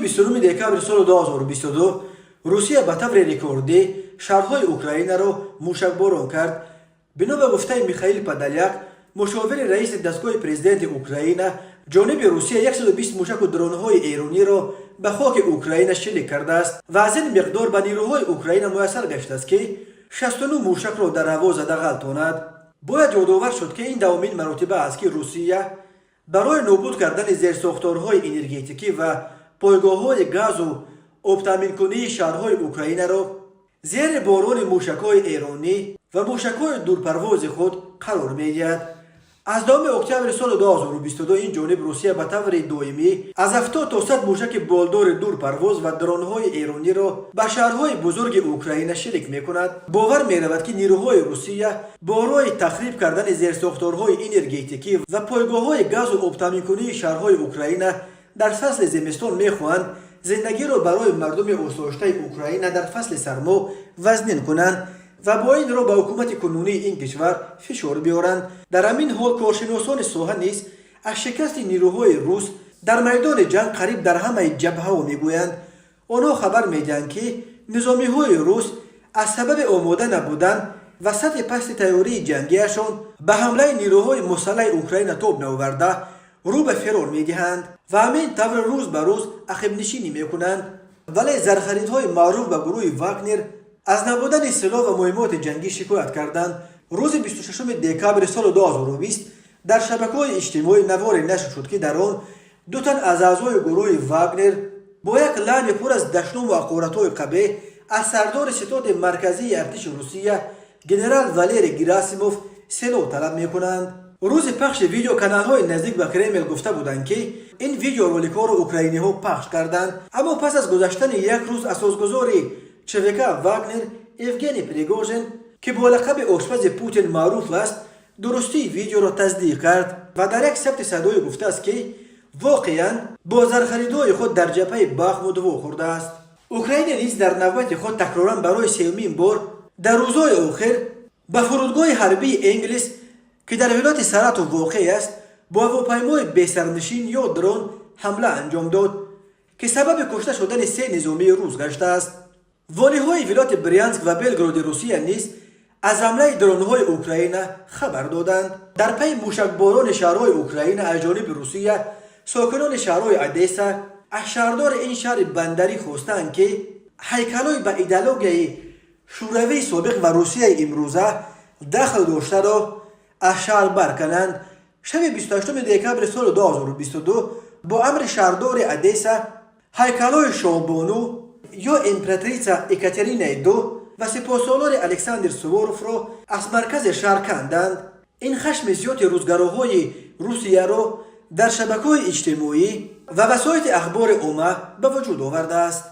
29 دекабр соли 2022 русия ба таври рекордӣ шаҳрҳои украинаро мушакборон кард. бино ба гуфтаи Михаил Подоляк, мушовири раиси дастгоҳи президенти Украина, ҷониби Русия 120 мушаку дронҳои эрониро ба хоки Украина шилик кардааст ва аз ин миқдор ба нирӯҳои Украина муяссар гаштааст, ки 69 мушакро дар ҳаво зада ғалтонад. бояд ёдовар шуд, ки ин давомин маротиба аст, ки Русия барои нобуд кардани зерсохторҳои энергетикӣ ва пойгоҳҳои газу обтаъминкунии шаҳрҳои Украинаро зери борони мушакҳои эронӣ ва мушакҳои дурпарвози худ қарор медиҳад. аз 2 октябри соли 2022 ин ҷониб Русия ба таври доимӣ аз 70 то 100 мушаки болдори дурпарвоз ва дронҳои эрониро ба шаҳрҳои бузурги Украина шилик мекунад. бовар меравад, ки нирӯҳои Русия борои тахриб кардани зерсохторҳои энергетикӣ ва пойгоҳҳои газу обтаъминкунии шаҳрҳои Украина дар фасли зимистон мехоҳанд зиндагиро барои мардуми осоиштаи Украина дар фасли сармо вазнин кунанд ва бо ин ро ба ҳукумати кунунии ин кишвар фишор биёранд. дар ҳамин ҳол коршиносони соҳа низ аз шикасти нирӯҳои рус дар майдони ҷанг қариб дар ҳамаи ҷабҳаҳо мегӯянд. онҳо хабар медиҳанд, ки низомиҳои рус аз сабаби омода набудан ва сатҳи пасти тайёрии ҷангиашон ба ҳамлаи нирӯҳои мусаллаҳи Украина тоб наоварда рӯ ба фирор медиҳанд ва ҳамин тавр рӯз ба рӯз ақибнишинӣ мекунанд. вале зархаридҳои маъруф ба гурӯҳи Вагнер аз набудани силоҳ ва муҳимоти ҷангӣ шикоят карданд. рӯзи 26 декабри соли 2020 дар шабакаҳои иҷтимоӣ наворе нашр шуд, ки дар он ду тан аз аъзои гурӯҳи Вагнер бо як лаъни пур аз дашному ҳақоратҳои қабеҳ аз сардори ситоди марказии артиши Русия генерал Валерий Герасимов силоҳ талаб мекунанд. рӯзи пахши видео каналҳои наздик ба Кремл гуфта буданд, ки ин видеороликҳоро украиниҳо пахш карданд. аммо пас аз гузаштани як рӯз асосгузори ЧВК Вагнер Евгений Пригожин, ки бо лақаби ошпази Путин маъруф аст, дурустии видеоро таздиқ кард ва дар як сабти садоӣ гуфтааст, ки воқеан бо зархаридҳои худ дар ҷабҳаи Бахмут вохӯрдааст. Украина низ дар навбати худ такроран барои сеюмин бор дар рӯзҳои охир ба фурудгоҳи ҳарбии Инглис, ки дар вилояти Саратов воқеъ аст, бо ҳавопаймои бесарнишин ё дрон ҳамла анҷом дод, ки сабаби кушта шудани 3 низомии рус гаштааст. волиҳои вилояти Брянск ва Белгороди Русия низ аз ҳамлаи дронҳои Украина хабар доданд. дар пайи мушакборони шаҳрҳои Украина аз ҷониби Русия, сокинони шаҳрҳои Одесса аз шаҳрдори ин шаҳри бандарӣ хостанд, ки ҳайкалҳои ба идеологияи шӯравии собиқ ва Русияи имрӯза дахл доштаро аз шаҳр баркананд. шаби 28 декабри соли 2022 бо амри шаҳрдори Одесса ҳайкалҳои Шоҳбону ё императрица Екатерина II ва сипоҳсолори Александр Суворовро аз маркази шаҳр канданд. ин хашми зиёди рӯзгароҳои Русияро дар шабакаҳои иҷтимоӣ ва васоити ахбори омма ба вуҷуд овардааст.